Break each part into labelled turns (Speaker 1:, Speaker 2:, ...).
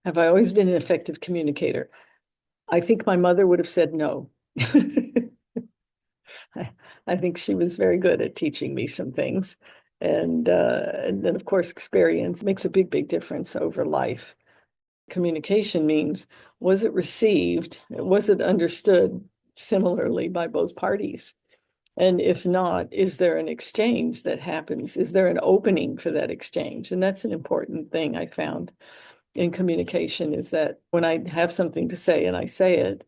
Speaker 1: Have I always been an effective communicator? I think my mother would have said no. I, I think she was very good at teaching me some things. And then, of course, experience makes a big, big difference over life. Communication means, was it received? Was it understood similarly by both parties? And if not, is there an exchange that happens? Is there an opening for that exchange? And that's an important thing I found in communication, is that when I have something to say and I say it,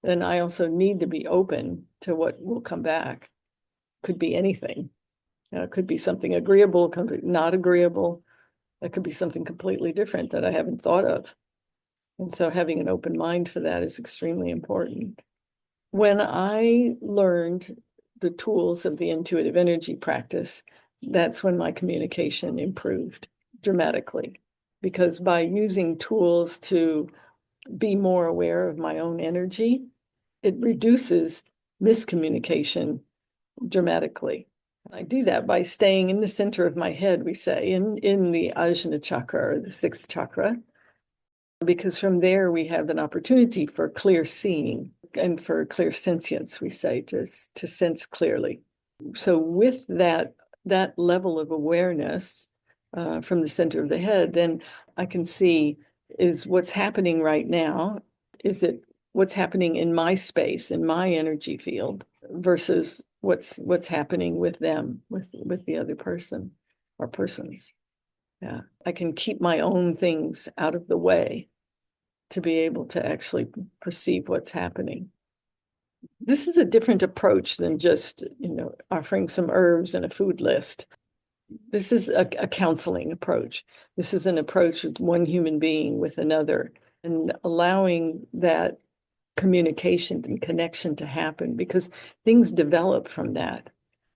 Speaker 1: then I also need to be open to what will come back. Could be anything. It could be something agreeable, could be not agreeable. It could be something completely different that I haven't thought of. And so having an open mind for that is extremely important. When I learned the tools of the intuitive energy practice, that's when my communication improved dramatically. Because by using tools to be more aware of my own energy, it reduces miscommunication dramatically. I do that by staying in the center of my head, we say, in the Ajna chakra, or the sixth chakra, because from there we have an opportunity for clear seeing and for clear sentience, we say, to sense clearly. So with that level of awareness from the center of the head, then I can see, is what's happening right now, is it what's happening in my space, in my energy field, versus what's happening with them, with the other person or persons. Yeah, I can keep my own things out of the way to be able to actually perceive what's happening. This is a different approach than just, offering some herbs and a food list. This is a counseling approach. This is an approach of one human being with another, and allowing that communication and connection to happen, because things develop from that.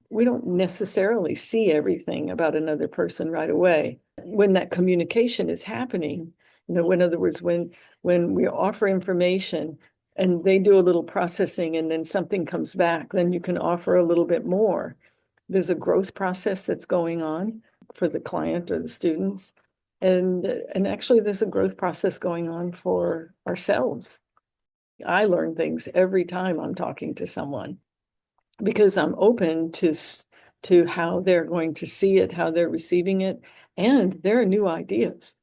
Speaker 1: We don't necessarily see everything about another person right away. When that communication is happening, in other words, when we offer information and they do a little processing and then something comes back, then you can offer a little bit more. There's a growth process that's going on for the client or the students. And actually there's a growth process going on for ourselves. I learn things every time I'm talking to someone, because I'm open to how they're going to see it, how they're receiving it, and there are new ideas.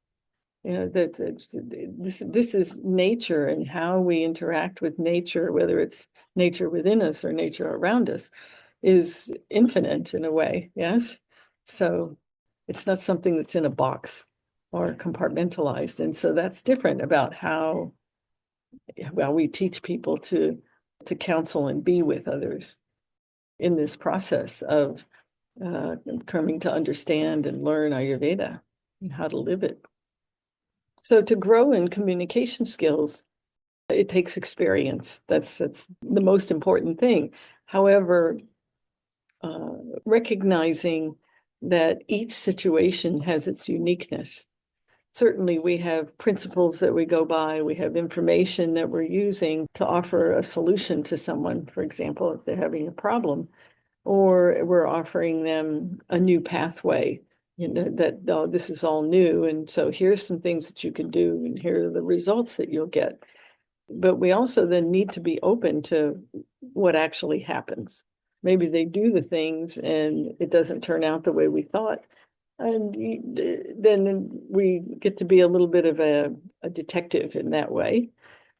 Speaker 1: This is nature, and how we interact with nature, whether it's nature within us or nature around us, is infinite in a way. Yes. So it's not something that's in a box or compartmentalized. And so that's different about how, well, we teach people to counsel and be with others in this process of coming to understand and learn Ayurveda and how to live it. So to grow in communication skills, it takes experience. That's the most important thing. However, recognizing that each situation has its uniqueness. Certainly, we have principles that we go by. We have information that we're using to offer a solution to someone, for example, if they're having a problem, or we're offering them a new pathway, that, oh, this is all new. And so here's some things that you can do, and here are the results that you'll get. But we also then need to be open to what actually happens. Maybe they do the things and it doesn't turn out the way we thought. And then we get to be a little bit of a detective in that way.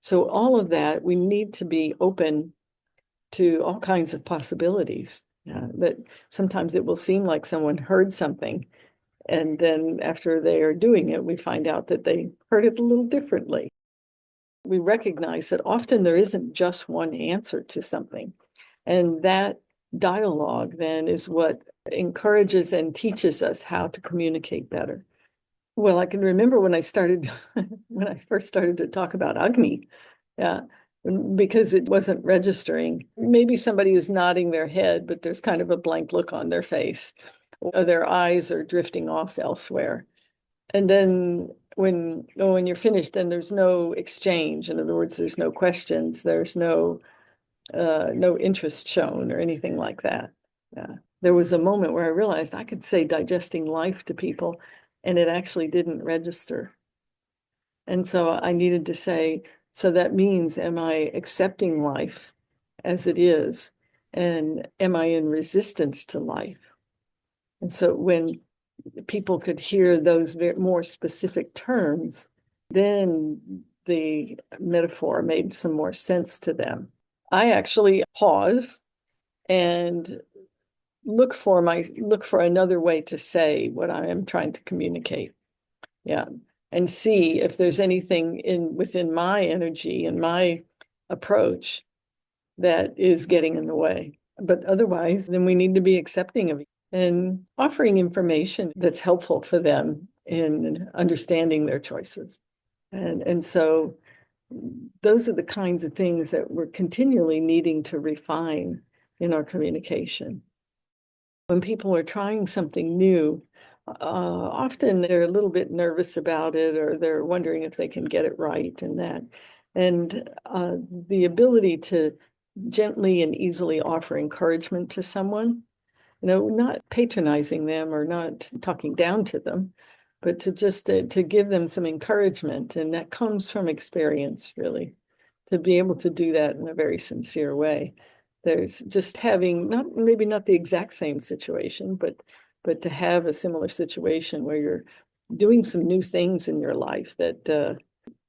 Speaker 1: So all of that, we need to be open to all kinds of possibilities. That sometimes it will seem like someone heard something, and then after they are doing it, we find out that they heard it a little differently. We recognize that often there isn't just one answer to something. And that dialogue then is what encourages and teaches us how to communicate better. Well, I can remember when I first started to talk about Agni, because it wasn't registering. Maybe somebody is nodding their head, but there's kind of a blank look on their face, or their eyes are drifting off elsewhere. And then when you're finished, then there's no exchange. In other words, there's no questions, there's no interest shown or anything like that. There was a moment where I realized I could say digesting life to people, and it actually didn't register. And so I needed to say, so that means, am I accepting life as it is? And am I in resistance to life? And so when people could hear those more specific terms, then the metaphor made some more sense to them. I actually pause and look for another way to say what I am trying to communicate. Yeah. And see if there's anything within my energy and my approach that is getting in the way. But otherwise, then we need to be accepting of it and offering information that's helpful for them in understanding their choices. And so those are the kinds of things that we're continually needing to refine in our communication. When people are trying something new, often they're a little bit nervous about it, or they're wondering if they can get it right and that. And the ability to gently and easily offer encouragement to someone, not patronizing them or not talking down to them, but to just to give them some encouragement. And that comes from experience, really, to be able to do that in a very sincere way. There's just having maybe not the exact same situation, but to have a similar situation where you're doing some new things in your life that,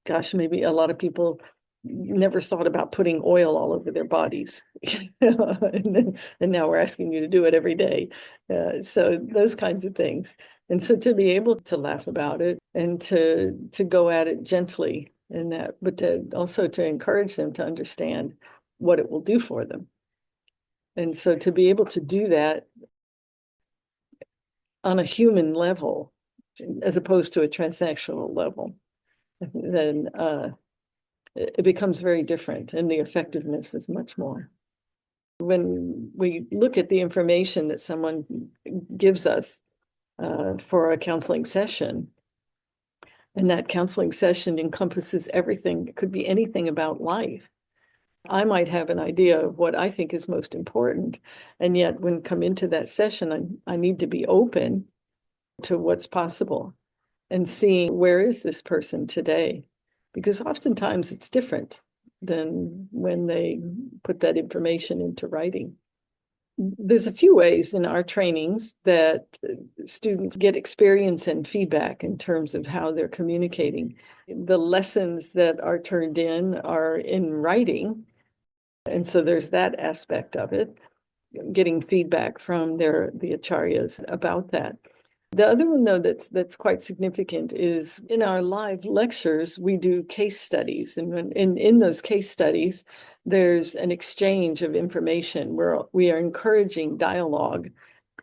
Speaker 1: gosh, maybe a lot of people never thought about putting oil all over their bodies. and now we're asking you to do it every day. So those kinds of things. And so to be able to laugh about it and to go at it gently in that, but also to encourage them to understand what it will do for them. And so to be able to do that on a human level, as opposed to a transactional level, then it becomes very different, and the effectiveness is much more. When we look at the information that someone gives us for a counseling session, and that counseling session encompasses everything, it could be anything about life. I might have an idea of what I think is most important, and yet when come into that session, I need to be open to what's possible and seeing where is this person today, because oftentimes it's different than when they put that information into writing. There's a few ways in our trainings that students get experience and feedback in terms of how they're communicating. The lessons that are turned in are in writing, and so there's that aspect of it, getting feedback from the acharyas about that. The other one, though, that's quite significant is in our live lectures, we do case studies. And in those case studies, there's an exchange of information where we are encouraging dialogue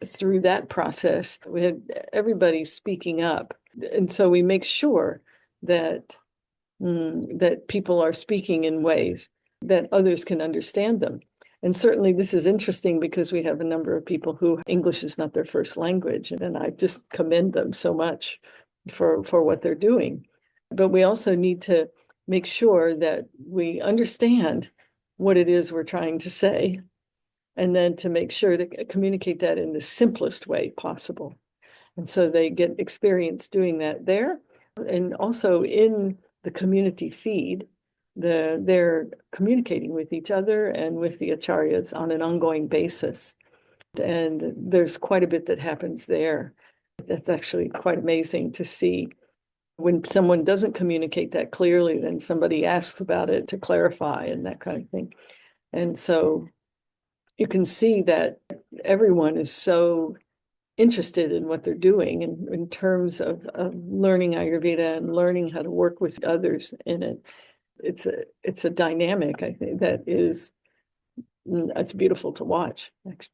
Speaker 1: through that process. We had everybody speaking up. And so we make sure that people are speaking in ways that others can understand them. And certainly this is interesting because we have a number of people who English is not their first language, and I just commend them so much for what they're doing. But we also need to make sure that we understand what it is we're trying to say, and then to make sure to communicate that in the simplest way possible. And so they get experience doing that there, and also in the community feed. They're communicating with each other and with the acharyas on an ongoing basis. And there's quite a bit that happens there. That's actually quite amazing to see. When someone doesn't communicate that clearly, then somebody asks about it to clarify and that kind of thing. And so you can see that everyone is so interested in what they're doing in terms of learning Ayurveda and learning how to work with others in it. It's a dynamic, I think, that is, it's beautiful to watch, actually.